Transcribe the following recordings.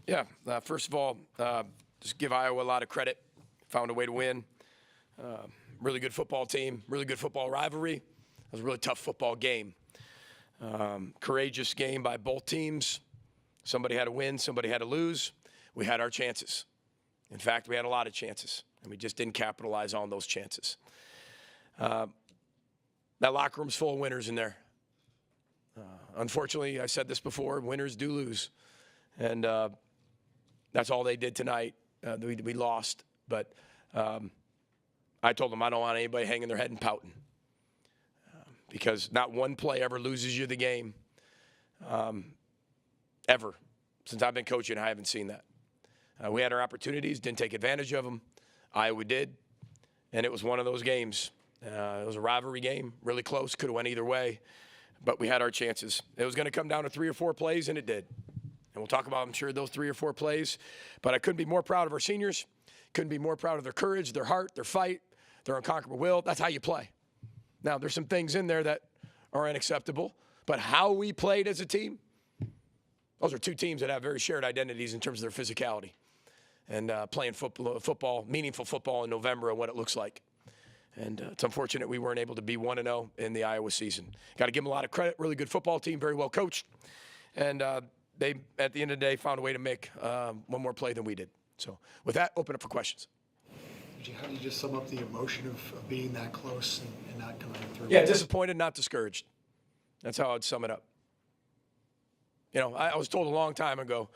Yeah, first of all, just give Iowa a lot of credit. Found a way to win. Really good football team, really good football rivalry. It was a really tough football game. Courageous game by both teams. Somebody had to win, somebody had to lose. We had our chances. In fact, we had a lot of chances, and we just didn't capitalize on those chances. That locker room's full of winners in there. Unfortunately, I said this before, winners do lose. And that's all they did tonight. We lost. But I told them I don't want anybody hanging their head and pouting. Because not one play ever loses you the game. Ever. Since I've been coaching, I haven't seen that. We had our opportunities, didn't take advantage of them. Iowa did. And it was one of those games. It was a rivalry game, really close, could have went either way. But we had our chances. It was going to come down to 3 or 4 plays, and it did. And we'll talk about, I'm sure, those 3 or 4 plays. But I couldn't be more proud of our seniors. Couldn't be more proud of their courage, their heart, their fight, their unconquerable will. That's how you play. Now, there's some things in there that are unacceptable. But how we played as a team, those are 2 teams that have very shared identities in terms of their physicality. And playing football, meaningful football in November and what it looks like. And it's unfortunate we weren't able to be 1-0 in the Iowa season. Got to give them a lot of credit. Really good football team, very well coached. And they, at the end of the day, found a way to make one more play than we did. So with that, open up for questions. How do you just sum up the emotion of being that close and not coming through? Yeah, disappointed, not discouraged. That's how I'd sum it up. You know, I was told a long time ago,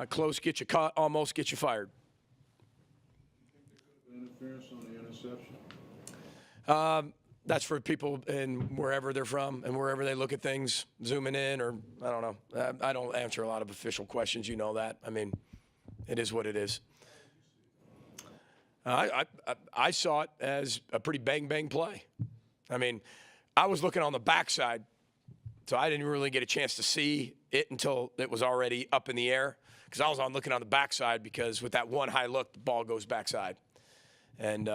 close get you caught, almost get you fired. Interference on the interception? That's for people in wherever they're from and wherever they look at things, zooming in, or I don't know. I don't answer a lot of official questions. You know that. I mean, it is what it is. I saw it as a pretty bang-bang play. I mean, I was looking on the backside, so I didn't really get a chance to see it until it was already up in the air, because I was looking on the backside, because with that one high look, the ball goes backside. And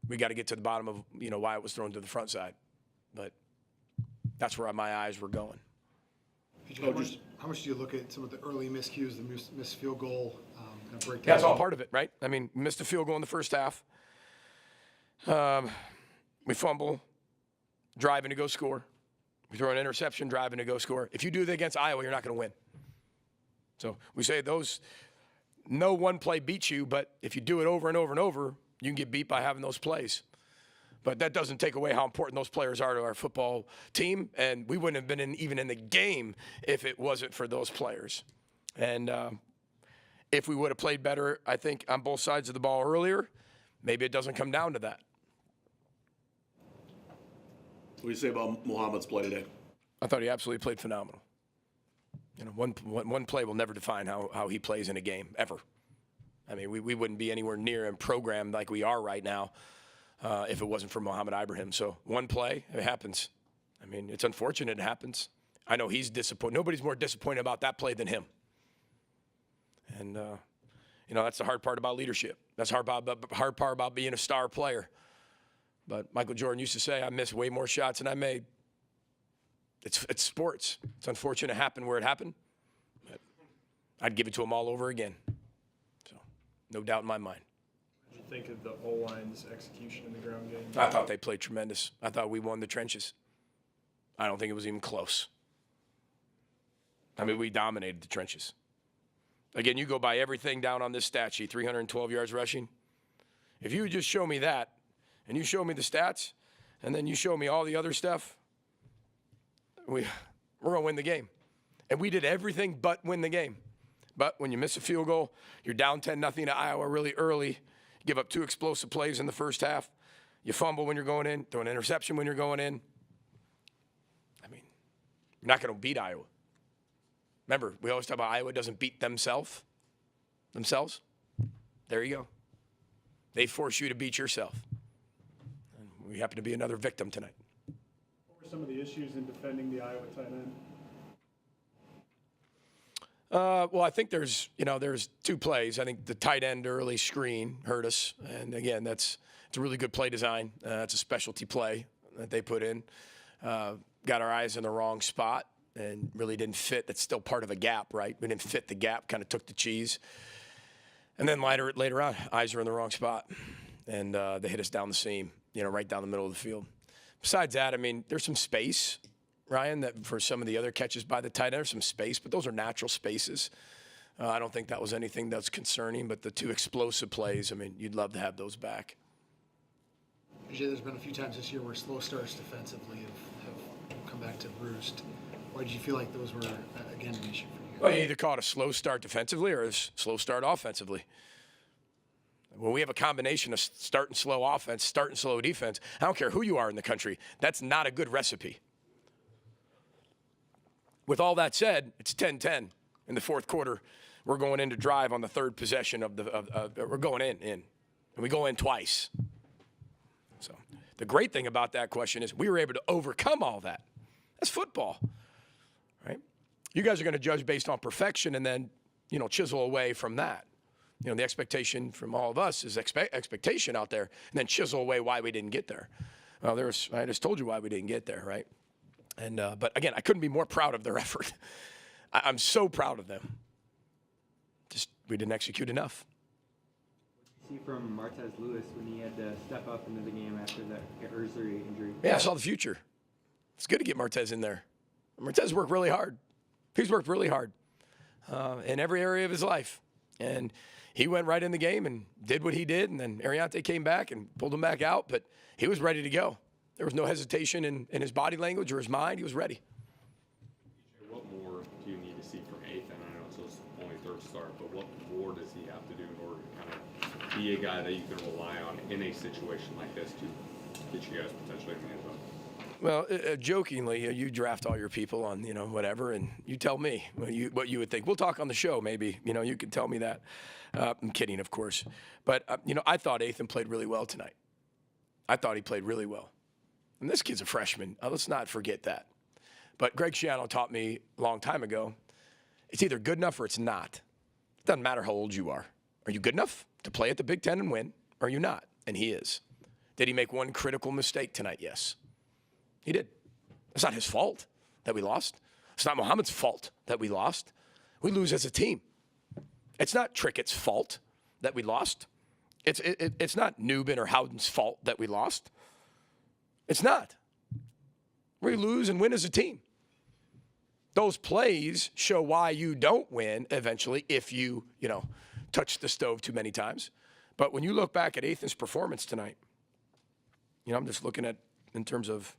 we got to get to the bottom of, you know, why it was thrown to the front side. But that's where my eyes were going. How much do you look at some of the early miscues, the missed field goal, and breakdown? That's all part of it, right? I mean, missed a field goal in the first half. We fumble, driving to go score. We throw an interception, driving to go score. If you do that against Iowa, you're not going to win. So we say those, no one play beats you, but if you do it over and over and over, you can get beat by having those plays. But that doesn't take away how important those players are to our football team, and we wouldn't have been even in the game if it wasn't for those players. And if we would have played better, I think, on both sides of the ball earlier, maybe it doesn't come down to that. What do you say about Muhammad's play today? I thought he absolutely played phenomenal. You know, one play will never define how he plays in a game, ever. I mean, we wouldn't be anywhere near him programmed like we are right now if it wasn't for Ibrahim. So one play, it happens. I mean, it's unfortunate it happens. I know he's disappointed. Nobody's more disappointed about that play than him. And, you know, that's the hard part about leadership. That's the hard part about being a star player. But Michael Jordan used to say, I missed way more shots than I made. It's sports. It's unfortunate it happened where it happened. But I'd give it to him all over again. So, no doubt in my mind. What did you think of the O-line's execution in the ground game? I thought they played tremendous. I thought we won the trenches. I don't think it was even close. I mean, we dominated the trenches. Again, you go by everything down on this stat sheet, 312 yards rushing. If you would just show me that, and you show me the stats, and then you show me all the other stuff, we're going to win the game. And we did everything but win the game. But when you miss a field goal, you're down 10-0 to Iowa really early. You give up 2 explosive plays in the first half. You fumble when you're going in, throw an interception when you're going in. I mean, you're not going to beat Iowa. Remember, we always talk about Iowa doesn't beat themselves. There you go. They force you to beat yourself. And we happen to be another victim tonight. What were some of the issues in defending the Iowa tight end? Well, I think there's 2 plays. I think the tight end early screen hurt us. And, again, it's a really good play design. It's a specialty play that they put in. Got our eyes in the wrong spot. and really didn't fit. That's still part of a gap, right? We didn't fit the gap, kind of took the cheese. And then later on, eyes are in the wrong spot, and they hit us down the seam, right down the middle of the field. Besides that, I mean, there's some space, Ryan, that for some of the other catches by the tight end, there's some space, but those are natural spaces. I don't think that was anything that's concerning, but the two explosive plays, I mean, you'd love to have those back. AJ, there's been a few times this year where slow starts defensively have come back to roost. Why did you feel like those were, again, an issue for you? Well, you either call it a slow start defensively or a slow start offensively. Well, we have a combination of start and slow offense, start and slow defense. I don't care who you are in the country. That's not a good recipe. With all that said, it's 10-10 in the fourth quarter. We're going in to drive on the third possession we're going in, and we go in twice. So the great thing about that question is we were able to overcome all that. That's football, right? You guys are going to judge based on perfection and then, chisel away from that. The expectation from all of us is expectation out there, and then chisel away why we didn't get there. Well, I just told you why we didn't get there, right? And but again, I couldn't be more proud of their effort. I'm so proud of them. Just we didn't execute enough. What did you see from Martez Lewis when he had to step up into the game after that Ursary injury? Yeah, I saw the future. It's good to get Martez in there. Martez worked really hard. He's worked really hard in every area of his life, and he went right in the game and did what he did, and then Ariante came back and pulled him back out, but he was ready to go. There was no hesitation in his body language or his mind. He was ready. What more do you need to see from Ethan? I know it's his only third start, but what more does he have to do in order to kind of be a guy that you can rely on in a situation like this to get you guys potentially in the end zone? Well, jokingly, you draft all your people on, whatever, and you tell me what you would think. We'll talk on the show, maybe. You can tell me that. I'm kidding, of course. But, I thought Ethan played really well tonight. I thought he played really well. And this kid's a freshman. Let's not forget that. But Greg Schiano taught me a long time ago, it's either good enough or it's not. It doesn't matter how old you are. Are you good enough to play at the Big Ten and win? Or are you not? And he is. Did he make one critical mistake tonight? Yes. He did. It's not his fault that we lost. It's not Muhammad's fault that we lost. We lose as a team. It's not Trickett's fault that we lost. It's not Newbin or Howden's fault that we lost. It's not. We lose and win as a team. Those plays show why you don't win eventually if you, touch the stove too many times. But when you look back at Ethan's performance tonight, I'm just looking at in terms of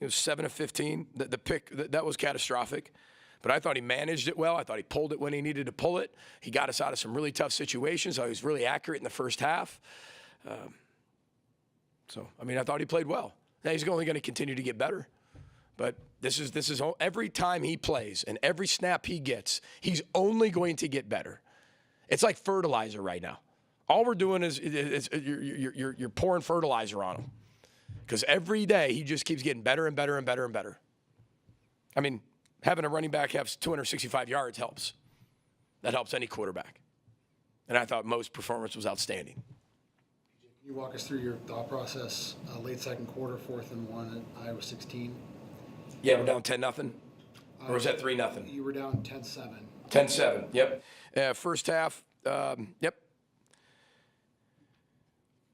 7 of 15. The pick, that was catastrophic. But I thought he managed it well. I thought he pulled it when he needed to pull it. He got us out of some really tough situations. He was really accurate in the first half. I thought he played well. Now, he's only going to continue to get better. But this is every time he plays and every snap he gets, he's only going to get better. It's like fertilizer right now. All we're doing is you're pouring fertilizer on him. Because every day he just keeps getting better and better and better and better. I mean, having a running back have 265 yards helps. That helps any quarterback. And I thought Mo's performance was outstanding. Can you walk us through your thought process, late second quarter, 4th and 1 at Iowa 16? Yeah, we're down 10-0. Or was that 3-0? You were down 10-7. 10-7, yep. First half, yep.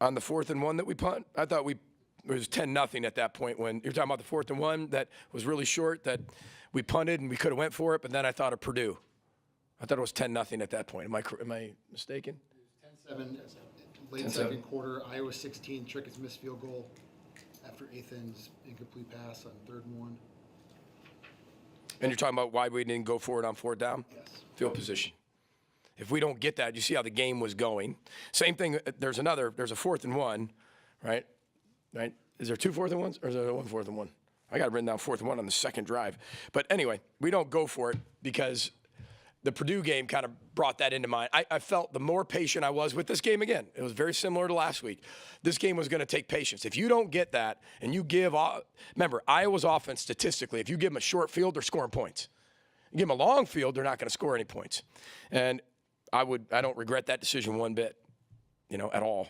On the 4th and 1 that we punt, I thought it was 10-0 at that point when you're talking about the 4th and 1 that was really short that we punted and we could have went for it, but then I thought of Purdue. I thought it was 10-0 at that point. Am I mistaken? 10-7, late second quarter, Iowa 16, Trickett's missed field goal after Ethan's incomplete pass on 3rd and 1. And you're talking about why we didn't go for it on 4th down? Yes. Field position. If we don't get that, you see how the game was going. Same thing, there's a 4th and 1, right? Right? Is there 2 4th and 1s or is there 1 4th and 1? I got it written down 4th and 1 on the second drive. But anyway, we don't go for it because the Purdue game kind of brought that into mind. I felt the more patient I was with this game again. It was very similar to last week. This game was going to take patience. If you don't get that and you remember, Iowa's offense statistically, if you give them a short field, they're scoring points. You give them a long field, they're not going to score any points. And I don't regret that decision one bit, at all.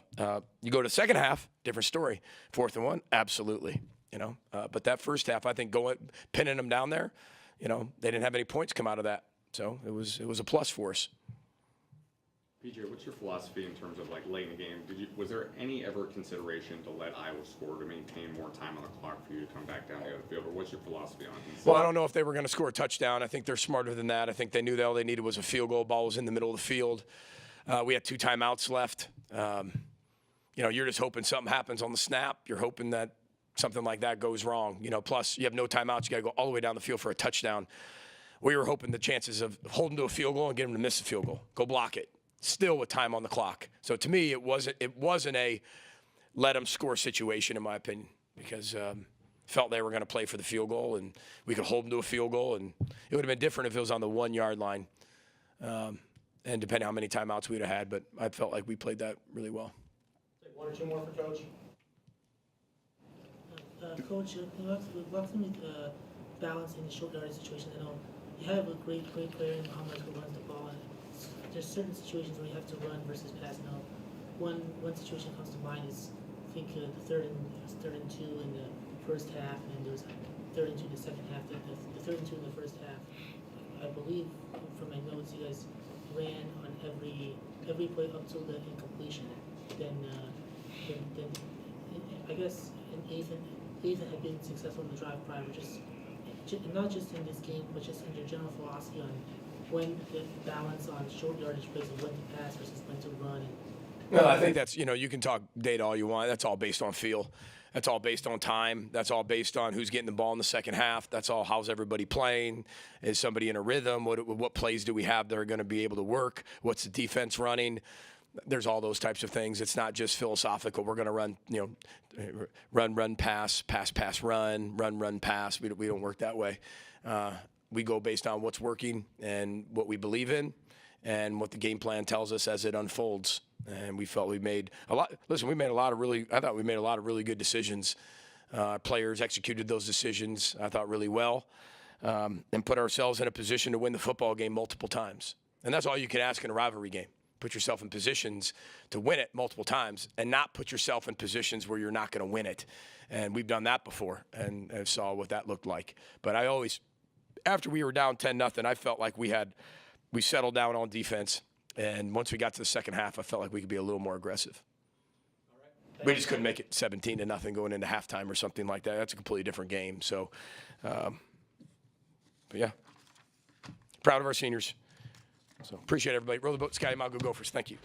You go to the second half, different story. 4th and 1, absolutely. But that first half, I think pinning them down there, they didn't have any points come out of that. So it was a plus for us. PJ, what's your philosophy in terms of like late in the game? Was there any ever consideration to let Iowa score to maintain more time on the clock for you to come back down the other field, or what's your philosophy on it? Well, I don't know if they were going to score a touchdown. I think they're smarter than that. I think they knew that all they needed was a field goal. Ball was in the middle of the field. We had 2 timeouts left. You're just hoping something happens on the snap. You're hoping that something like that goes wrong. Plus you have no timeouts. You got to go all the way down the field for a touchdown. We were hoping the chances of holding to a field goal and getting them to miss a field goal, go block it, still with time on the clock. So to me, it wasn't a let them score situation, in my opinion, because felt they were going to play for the field goal and we could hold them to a field goal, and it would have been different if it was on the 1-yard line, and depending on how many timeouts we'd have had. But I felt like we played that really well. Take 1 or 2 more for Coach. Coach, walk through balancing the short yardage situation. I know you have a great player in Muhammad who runs the ball, and there's certain situations where you have to run versus pass. Now, one situation comes to mind is I think the third and 2 in the first half, and there was third and 2 in the second half. The third and 2 in the first half, I believe from my notes, you guys ran on every play up till the incompletion. Then I guess Ethan had been successful in the drive prior, just not just in this game, but just in your general philosophy on when the balance on short yardage plays and when to pass versus when to run. Well, I think that's, you can talk data all you want. That's all based on feel. That's all based on time. That's all based on who's getting the ball in the second half. That's all, how's everybody playing? Is somebody in a rhythm? What plays do we have that are going to be able to work? What's the defense running? There's all those types of things. It's not just philosophical. We're going to run, run, pass, run, pass. We don't work that way. We go based on what's working and what we believe in and what the game plan tells us as it unfolds. And we felt we made a lot. Listen, I thought we made a lot of really good decisions. Players executed those decisions, I thought, really well, and put ourselves in a position to win the football game multiple times. And that's all you can ask in a rivalry game. Put yourself in positions to win it multiple times and not put yourself in positions where you're not going to win it. And we've done that before and saw what that looked like. But I always, after we were down 10-0, I felt like we settled down on defense. And once we got to the second half, I felt like we could be a little more aggressive. We just couldn't make it 17-0 going into halftime or something like that. That's a completely different game. So, but yeah, proud of our seniors. So appreciate everybody. Roll the boat, Scotty Mal, go Gophers. Thank you.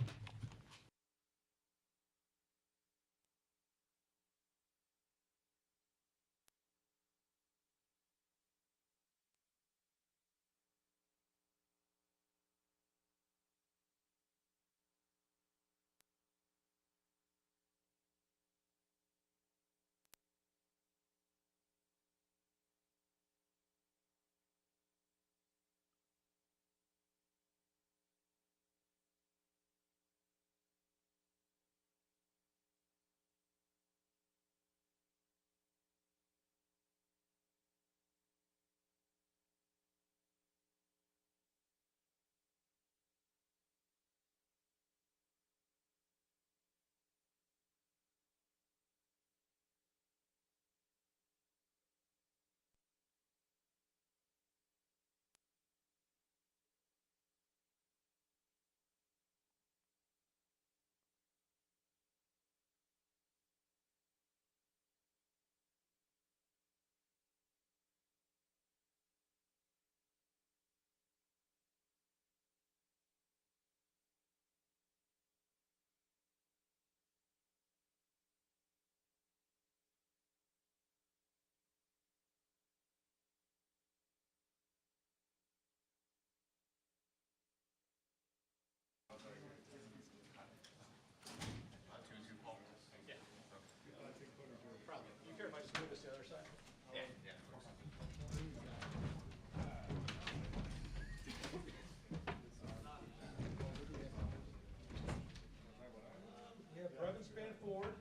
Forward.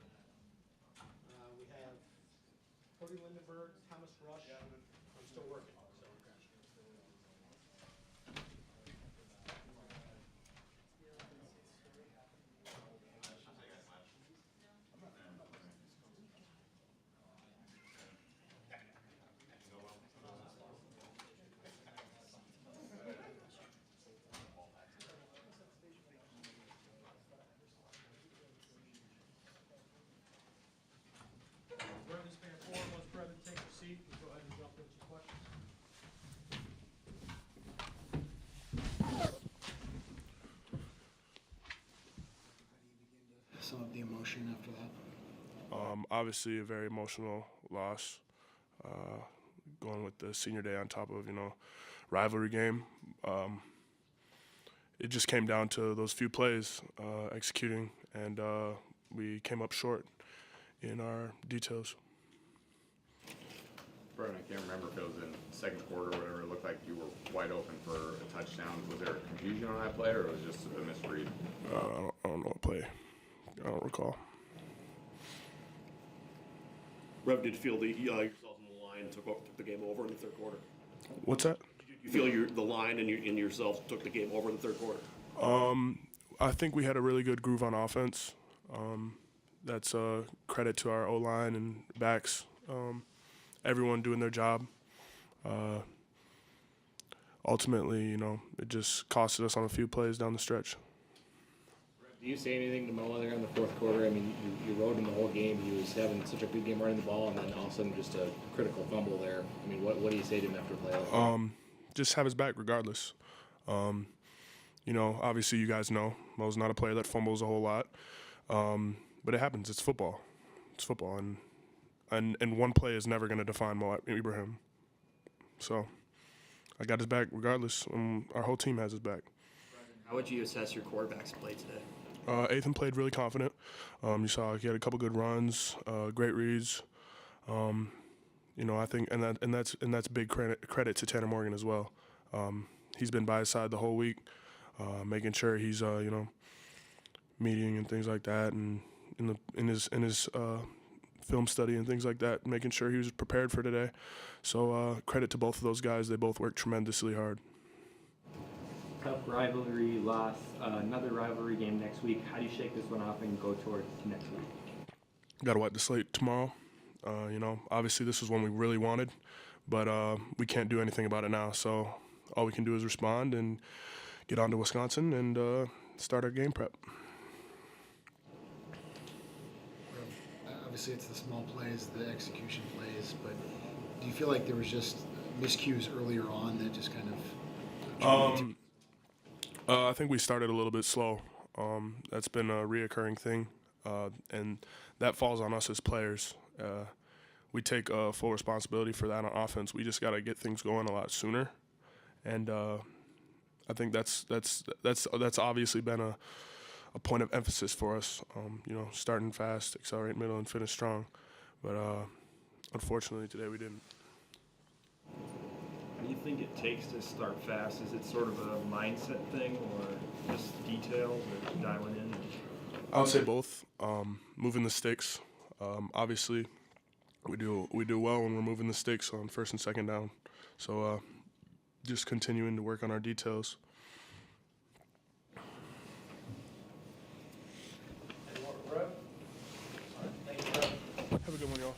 We have Cody Lindenberg, Thomas Rush. I'm still working. So. Obviously, a very emotional loss. Going with the senior day on top of rivalry game. It just came down to those few plays executing, and we came up short in our details. Brian, I can't remember if it was in the second quarter or whatever. It looked like you were wide open for a touchdown. Was there confusion on that play, or was it just a misread? I don't know what play. I don't recall. Rev, did you feel yourself in the line took the game over in the third quarter? What's that? Did you feel the line and yourself took the game over in the third quarter? I think we had a really good groove on offense. That's a credit to our O-line and backs. Everyone doing their job. Ultimately, it just costed us on a few plays down the stretch. Do you say anything to Moa there in the fourth quarter? I mean, you rode him the whole game. He was having such a good game running the ball, and then all of a sudden just a critical fumble there. I mean, what do you say to him after play? Just have his back regardless. Obviously you guys know Mo's not a player that fumbles a whole lot, but it happens. It's football. It's football, and one play is never going to define Mo Ibrahim. So I got his back regardless. Our whole team has his back. How would you assess your quarterback's play today? Ethan played really confident. You saw he had a couple good runs, great reads. I think, and that's big credit to Tanner Morgan as well. He's been by his side the whole week, making sure he's meeting and things like that, and in his film study and things like that, making sure he was prepared for today. So credit to both of those guys. They both worked tremendously hard. Tough rivalry loss, another rivalry game next week. How do you shake this one off and go towards next week? Got to wipe the slate tomorrow. Obviously this was one we really wanted, but we can't do anything about it now. So all we can do is respond and get on to Wisconsin and start our game prep. Obviously, it's the small plays, the execution plays, but do you feel like there was just miscues earlier on that just kind of... I think we started a little bit slow. That's been a reoccurring thing, and that falls on us as players. We take full responsibility for that on offense. We just got to get things going a lot sooner, and I think that's obviously been a point of emphasis for us. Starting fast, accelerate middle, and finish strong. But unfortunately, today we didn't. What do you think it takes to start fast? Is it sort of a mindset thing, or just details, or dialing in? I would say both. Moving the sticks. Obviously, we do well when we're moving the sticks on first and second down. So just continuing to work on our details. Have a good one, y'all.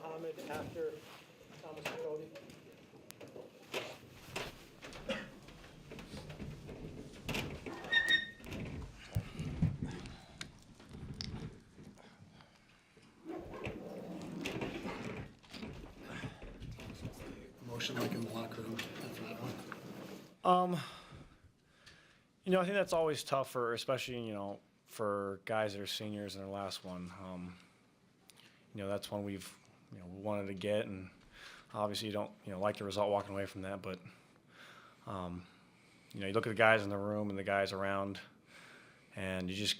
Muhammad after Thomas and Cody? Emotion like in the locker room after that one. I think that's always tough for, especially, for guys that are seniors in their last one. That's one we wanted to get, and obviously you don't, like the result walking away from that, but, you look at the guys in the room and the guys around, and you just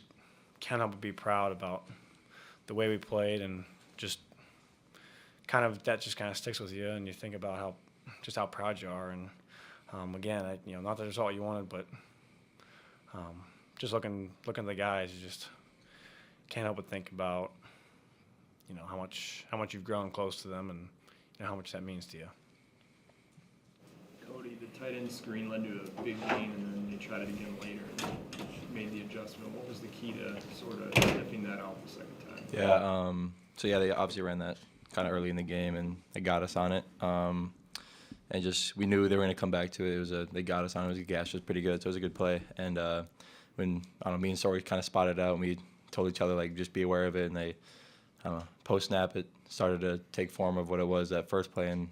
can't help but be proud about the way we played, and just that just kind of sticks with you, and you think about how proud you are, and again, not the result you wanted, but just looking at the guys, you just can't help but think about how much you've grown close to them, and how much that means to you. Cody, the tight end screen led to a big gain, and then they tried it again later and made the adjustment. What was the key to sort of sniffing that out the second time? Yeah, they obviously ran that kind of early in the game, and they got us on it. And just we knew they were going to come back to it. They got us on it. The gas was pretty good, so it was a good play. And when me and Sorry kind of spotted out, and we told each other just be aware of it. And they, post snap, it started to take form of what it was that first play, and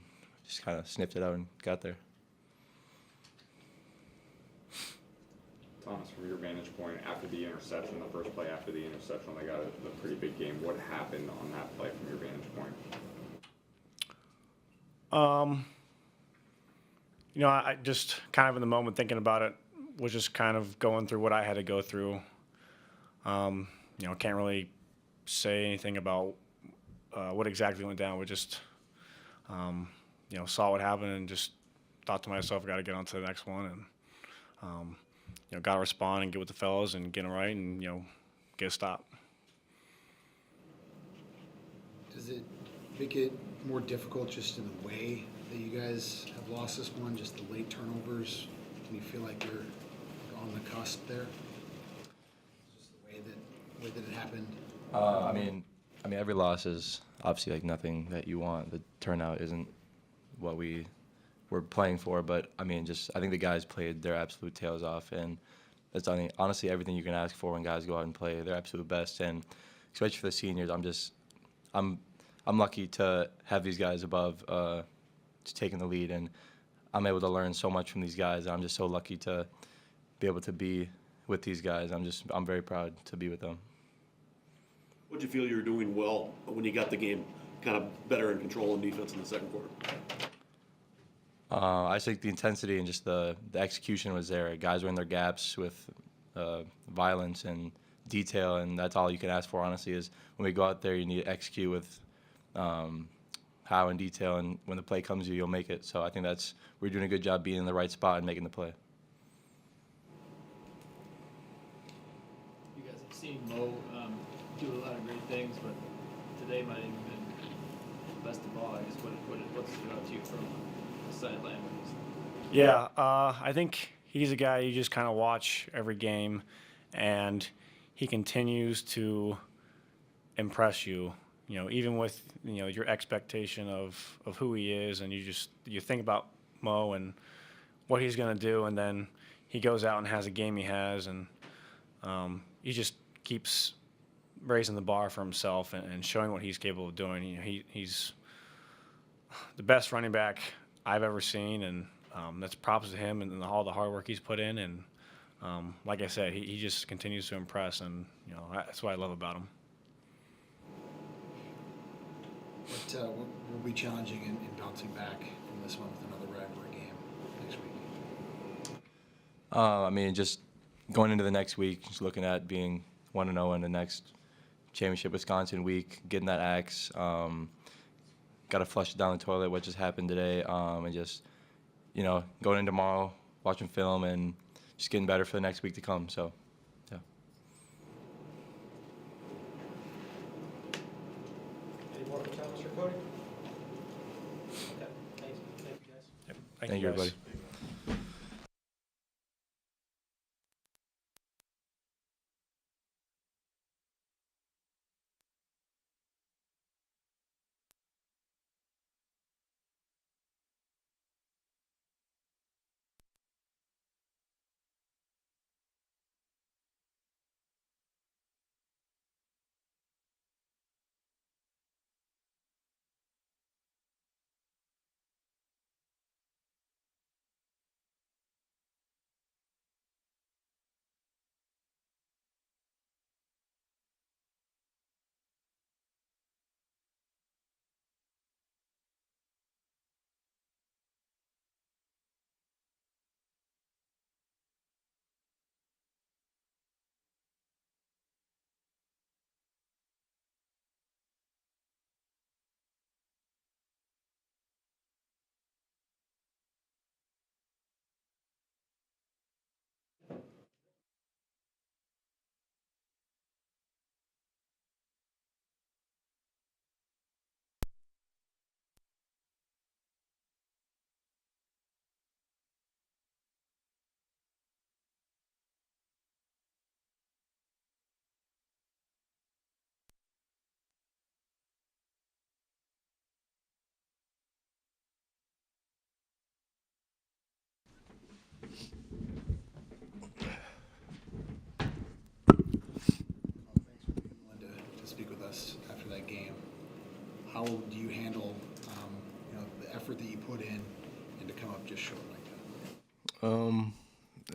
just kind of sniffed it out and got there. Thomas, from your vantage point, after the interception, the first play after the interception, they got a pretty big game. What happened on that play from your vantage point? I just kind of in the moment thinking about it, was just kind of going through what I had to go through. Can't really say anything about what exactly went down. We just, saw what happened and just thought to myself, I got to get on to the next one, and got to respond and get with the fellows and get them right, and get a stop. Does it make it more difficult just in the way that you guys have lost this one, just the late turnovers? Can you feel like you're on the cusp there? Just the way that it happened? I mean, every loss is obviously nothing that you want. The turnout isn't what we were playing for, but I think the guys played their absolute tails off, and that's honestly everything you can ask for when guys go out and play their absolute best. And especially for the seniors, I'm lucky to have these guys above, just taking the lead, and I'm able to learn so much from these guys. I'm just so lucky to be able to be with these guys. I'm very proud to be with them. What did you feel you were doing well when you got the game kind of better in control and defense in the second quarter? I think the intensity and just the execution was there. Guys were in their gaps with violence and detail, and that's all you can ask for, honestly, is when we go out there, you need to execute with how and detail, and when the play comes to you, you'll make it. So I think we're doing a good job being in the right spot and making the play. You guys have seen Mo do a lot of great things, but today might even been the best of all. I guess what stood out to you from the sideline? Yeah, I think he's a guy you just kind of watch every game, and he continues to impress you. Even with your expectation of who he is, and you think about Mo and what he's going to do, and then he goes out and has a game he has, and he just keeps raising the bar for himself and showing what he's capable of doing. He's the best running back I've ever seen, and that's props to him and all the hard work he's put in. And like I said, he just continues to impress, and that's what I love about him. What will be challenging in bouncing back from this one with another rivalry game next week? Just going into the next week, just looking at being 1-0 in the next championship Wisconsin week, getting that axe, got to flush it down the toilet, what just happened today, and just, going in tomorrow, watching film, and just getting better for the next week to come. So, yeah. Any more for Thomas or Cody? Okay, thanks. Thank you, guys. Yep. Thank you, everybody.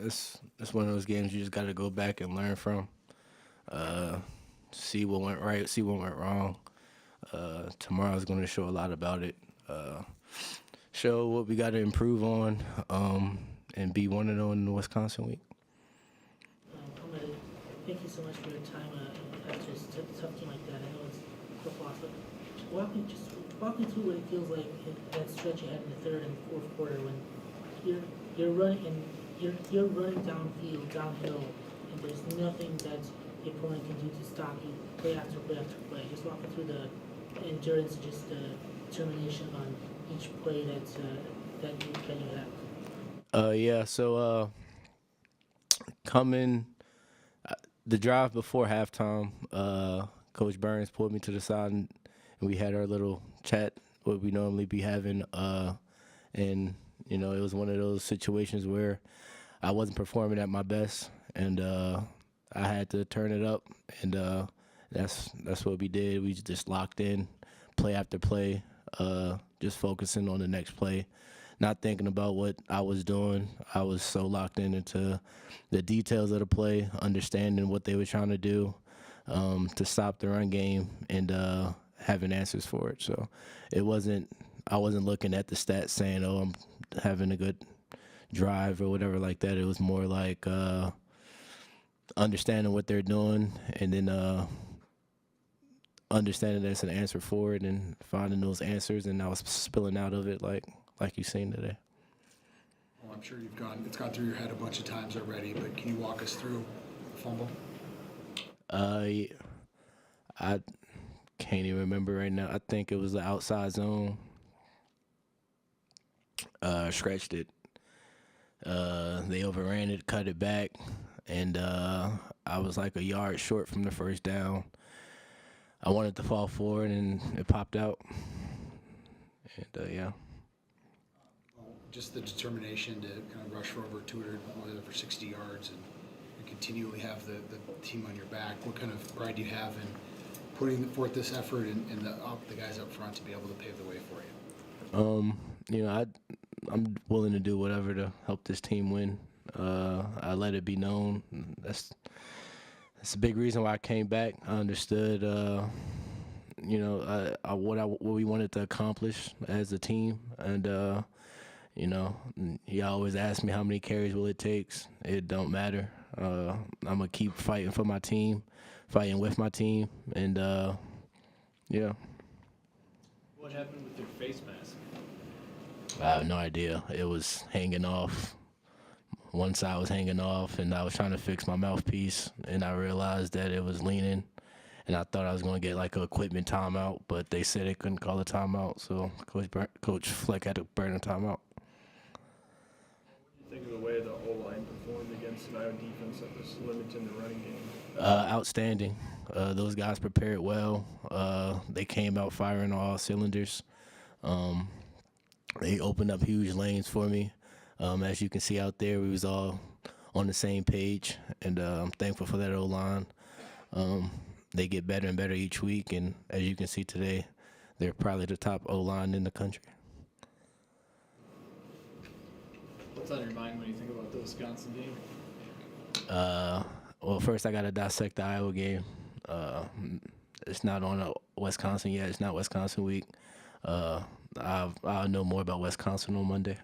it's one of those games you just got to go back and learn from. See what went right, see what went wrong. Tomorrow's going to show a lot about it. Show what we got to improve on, and be 1-0 in the Wisconsin week. Thank you so much for your time after a tough game like that. I know it's a tough loss, but walk me through what it feels like that stretch you had in the third and fourth quarter when you're running and you're running downhill, and there's nothing that the opponent can do to stop you play after play after play. Just walk me through the endurance, just the determination on each play that you have. Yeah. So coming. The drive before halftime, Coach Burns pulled me to the side and we had our little chat, what we normally be having. And, you know, it was one of those situations where I wasn't performing at my best, and I had to turn it up. And that's what we did. We just locked in, play after play, just focusing on the next play. Not thinking about what I was doing. I was so locked into the details of the play, understanding what they were trying to do to stop the run game, and having answers for it. So I wasn't looking at the stats saying, oh, I'm having a good drive or whatever like that. It was more like understanding what they're doing, and then understanding that's an answer for it, and finding those answers, and I was spilling out of it like you've seen today. Well, I'm sure it's gone through your head a bunch of times already, but can you walk us through the fumble? I can't even remember right now. I think it was the outside zone. Stretched it. They overran it, cut it back, and I was like a yard short from the first down. I wanted to fall forward, and it popped out. And yeah. Just the determination to kind of rush for over 200, over 60 yards, and continually have the team on your back. What kind of pride do you have in putting forth this effort and the guys up front to be able to pave the way for you? You know, I'm willing to do whatever to help this team win. I let it be known. That's a big reason why I came back. I understood, you know, what we wanted to accomplish as a team, and you know, he always asked me how many carries will it take. It don't matter. I'm gonna keep fighting for my team, fighting with my team, and yeah. What happened with your face mask? I have no idea. It was hanging off. One side was hanging off, and I was trying to fix my mouthpiece, and I realized that it was leaning, and I thought I was going to get like an equipment timeout, but they said they couldn't call a timeout, so Coach Fleck had to burn a timeout. What do you think of the way the O-line performed against an Iowa defense that was limited in the running game? Outstanding. Those guys prepared well. They came out firing on all cylinders. They opened up huge lanes for me. As you can see out there, we was all on the same page, and I'm thankful for that O-line. They get better and better each week, and as you can see today, they're probably the top O-line in the country. What's on your mind when you think about the Wisconsin game? Well, first I got to dissect the Iowa game. It's not on Wisconsin yet. It's not Wisconsin week. I'll know more about Wisconsin on Monday.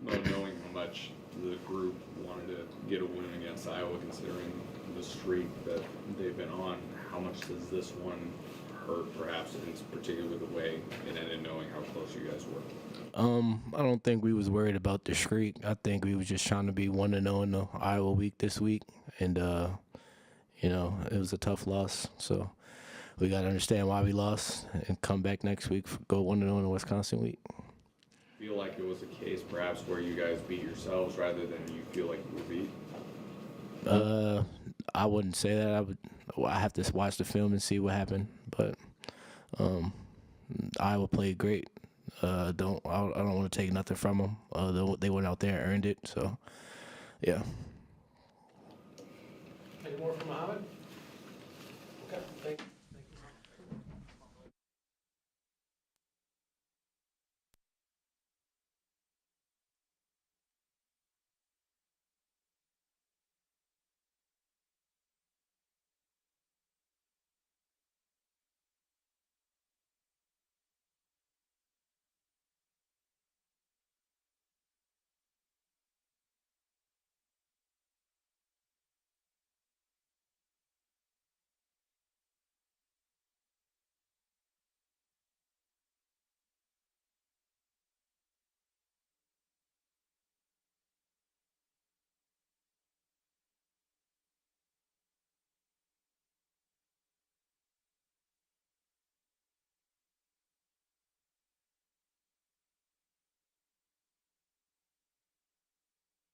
Well, knowing how much the group wanted to get a win against Iowa, considering the streak that they've been on, how much does this one hurt, perhaps, in particular the way it ended, knowing how close you guys were? I don't think we was worried about the streak. I think we was just trying to be 1-0 in the Iowa week this week, and you know, it was a tough loss. So we got to understand why we lost and come back next week, go 1-0 in the Wisconsin week. Feel like it was a case perhaps where you guys beat yourselves rather than you feel like you were beat? I wouldn't say that. I have to watch the film and see what happened. But Iowa played great. I don't want to take nothing from them. They went out there and earned it. So, yeah. Any more from Mohammed? Okay, thank you.